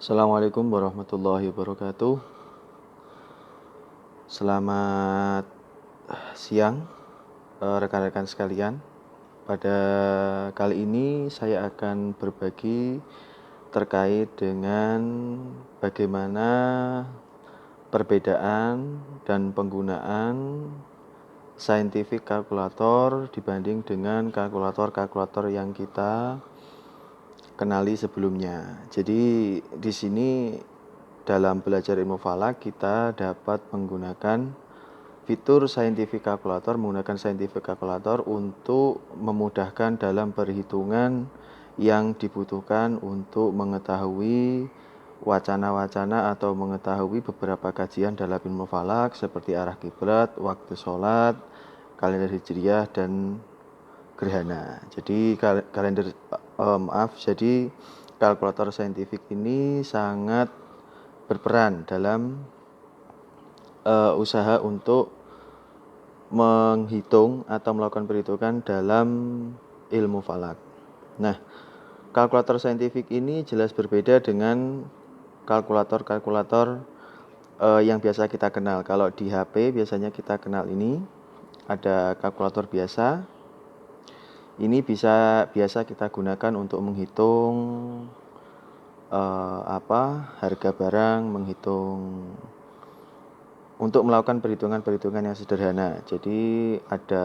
Assalamualaikum warahmatullahi wabarakatuh. Selamat siang, rekan-rekan sekalian. Pada kali ini saya akan berbagi terkait dengan bagaimana perbedaan dan penggunaan scientific calculator dibanding dengan kalkulator-kalkulator yang kita kenali sebelumnya. Jadi di sini dalam belajar ilmu falak kita dapat menggunakan fitur scientific calculator, untuk memudahkan dalam perhitungan yang dibutuhkan untuk mengetahui wacana-wacana atau mengetahui beberapa kajian dalam ilmu falak seperti arah kiblat, waktu sholat, kalender hijriah, dan gerhana. Jadi jadi kalkulator saintifik ini sangat berperan dalam usaha untuk menghitung atau melakukan perhitungan dalam ilmu falak. Nah, kalkulator saintifik ini jelas berbeda dengan kalkulator-kalkulator yang biasa kita kenal. Kalau di HP biasanya kita kenal ini ada kalkulator biasa. Ini biasa kita gunakan untuk menghitung harga barang, untuk melakukan perhitungan-perhitungan yang sederhana. Jadi ada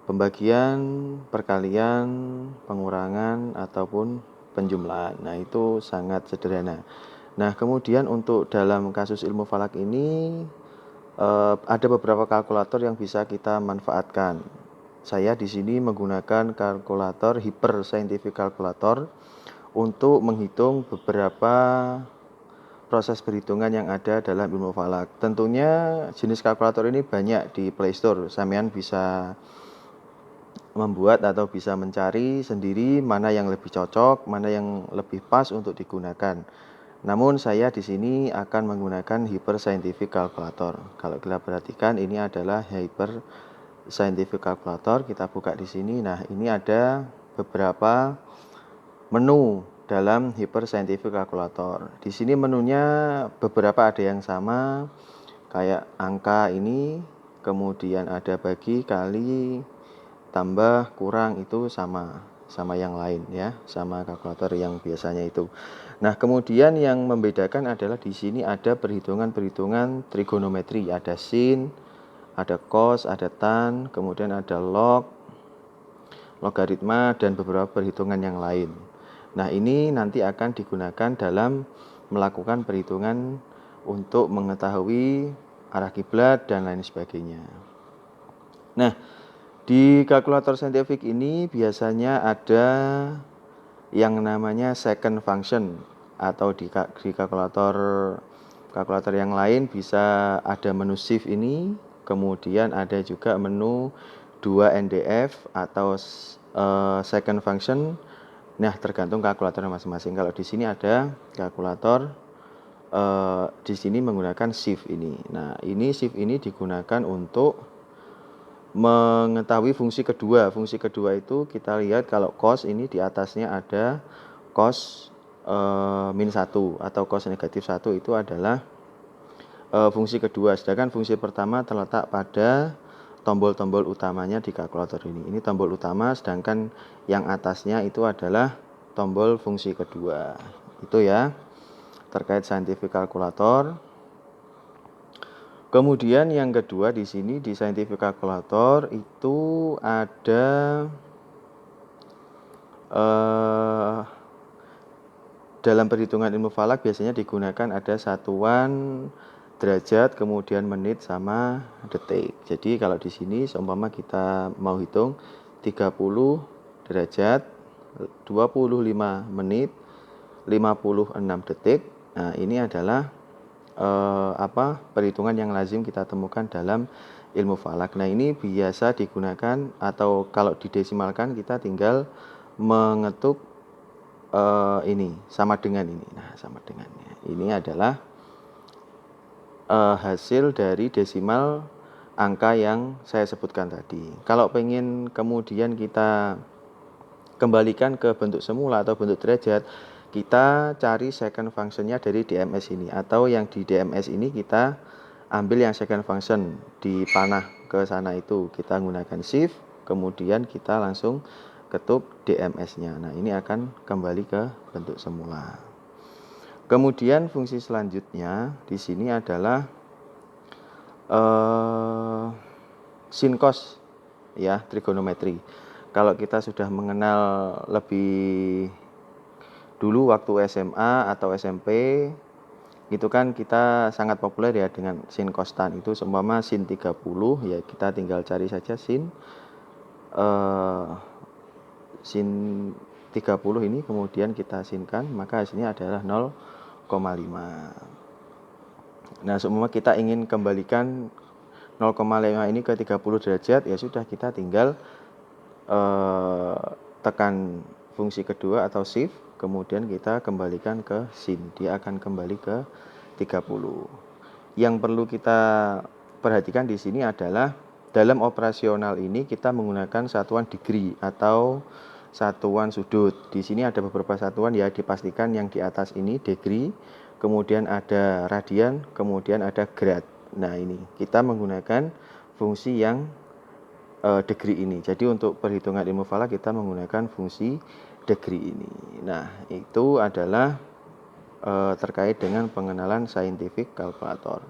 pembagian, perkalian, pengurangan, ataupun penjumlahan. Nah, itu sangat sederhana. Nah, kemudian untuk dalam kasus ilmu falak ini ada beberapa kalkulator yang bisa kita manfaatkan. Saya di sini menggunakan kalkulator hyper scientific calculator untuk menghitung beberapa proses perhitungan yang ada dalam ilmu falak. Tentunya jenis kalkulator ini banyak di Play Store. Sampean bisa membuat atau bisa mencari sendiri mana yang lebih cocok, mana yang lebih pas untuk digunakan. Namun saya di sini akan menggunakan hyper scientific calculator. Kalau kita perhatikan ini adalah hyper scientific calculator. Kita buka di sini. Nah, ini ada beberapa menu dalam hyper scientific calculator. Di sini menunya beberapa ada yang sama, kayak angka ini, kemudian ada bagi, kali, tambah, kurang, itu sama yang lain ya, sama kalkulator yang biasanya itu. Nah, kemudian yang membedakan adalah di sini ada perhitungan-perhitungan trigonometri, ada sin, ada cos, ada tan, kemudian ada log, logaritma, dan beberapa perhitungan yang lain. Nah, ini nanti akan digunakan dalam melakukan perhitungan untuk mengetahui arah kiblat dan lain sebagainya. Nah, di kalkulator saintifik ini biasanya ada yang namanya second function, atau di kalkulator yang lain bisa ada menu shift ini, kemudian ada juga menu 2NDF atau second function. Nah, tergantung kalkulatornya masing-masing. Kalau di sini ada kalkulator di sini menggunakan shift ini. Nah, ini shift ini digunakan untuk mengetahui fungsi kedua. Fungsi kedua itu kita lihat kalau cos ini di atasnya ada cos min 1 atau cos negatif 1, itu adalah fungsi kedua. Sedangkan fungsi pertama terletak pada tombol-tombol utamanya di kalkulator ini. Ini tombol utama, sedangkan yang atasnya itu adalah tombol fungsi kedua. Itu ya, terkait scientific calculator. Kemudian yang kedua di sini di scientific calculator itu ada dalam perhitungan ilmu falak biasanya digunakan ada satuan derajat, kemudian menit, sama detik. Jadi kalau di sini seumpama kita mau hitung 30 derajat, 25 menit, 56 detik. Nah, ini adalah perhitungan yang lazim kita temukan dalam ilmu falak. Nah, ini biasa digunakan, atau kalau didesimalkan kita tinggal mengetuk ini sama dengan ini. Nah, sama dengannya. Ini adalah hasil dari desimal angka yang saya sebutkan tadi. Kalau pengen kemudian kita kembalikan ke bentuk semula atau bentuk derajat, kita cari second function-nya dari DMS ini, atau yang di DMS ini kita ambil yang second function di panah ke sana itu, kita gunakan shift, kemudian kita langsung ketuk DMS-nya. Nah, ini akan kembali ke bentuk semula. Kemudian fungsi selanjutnya di sini adalah sin cos, ya, trigonometri. Kalau kita sudah mengenal lebih dulu waktu SMA atau SMP, itu kan kita sangat populer ya dengan sin cos tan. Itu seumpama sin 30, ya kita tinggal cari saja sin 30 ini, kemudian kita sinkan, maka hasilnya adalah 0,5. Nah, seumpama kita ingin kembalikan 0,5 ini ke 30 derajat, ya sudah, kita tinggal tekan fungsi kedua atau shift, kemudian kita kembalikan ke sin, dia akan kembali ke 30. Yang perlu kita perhatikan di sini adalah dalam operasional ini kita menggunakan satuan degree atau satuan sudut. Di sini ada beberapa satuan, ya, dipastikan yang di atas ini degree, kemudian ada radian, kemudian ada grad. Nah, ini kita menggunakan fungsi yang degree ini. Jadi untuk perhitungan ilmu falak kita menggunakan fungsi degree ini. Nah, itu adalah terkait dengan pengenalan scientific calculator.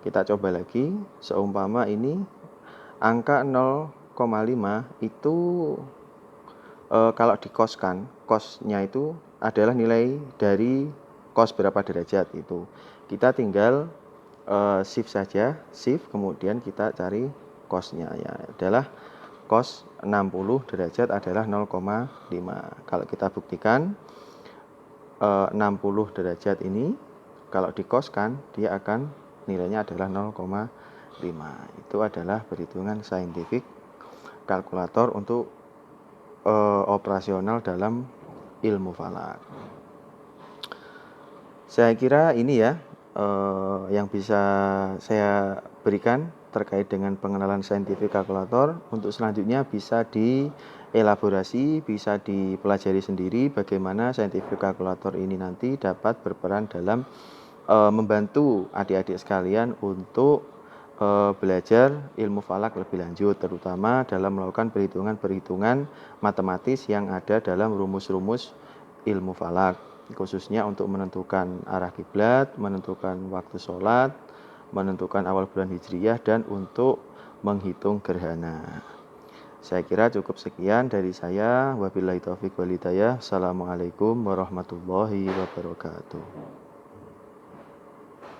Kita coba lagi, seumpama ini angka 0,5 itu kalau dikoskan, kosnya itu adalah nilai dari kos berapa derajat itu. Kita tinggal shift saja, shift, kemudian kita cari kosnya, ya, adalah kos 60 derajat adalah 0,5. Kalau kita buktikan 60 derajat ini kalau dikoskan, dia akan nilainya adalah 0,5. Itu adalah perhitungan scientific kalkulator untuk operasional dalam ilmu falak. Saya kira ini ya yang bisa saya berikan terkait dengan pengenalan scientific calculator. Untuk selanjutnya bisa dielaborasi, bisa dipelajari sendiri bagaimana scientific calculator ini nanti dapat berperan dalam membantu adik-adik sekalian untuk belajar ilmu falak lebih lanjut, terutama dalam melakukan perhitungan-perhitungan matematis yang ada dalam rumus-rumus ilmu falak, khususnya untuk menentukan arah kiblat, menentukan waktu sholat, menentukan awal bulan hijriyah, dan untuk menghitung gerhana. Saya kira cukup sekian dari saya. Wabillahi taufiq wal hidayah. Assalamualaikum warahmatullahi wabarakatuh.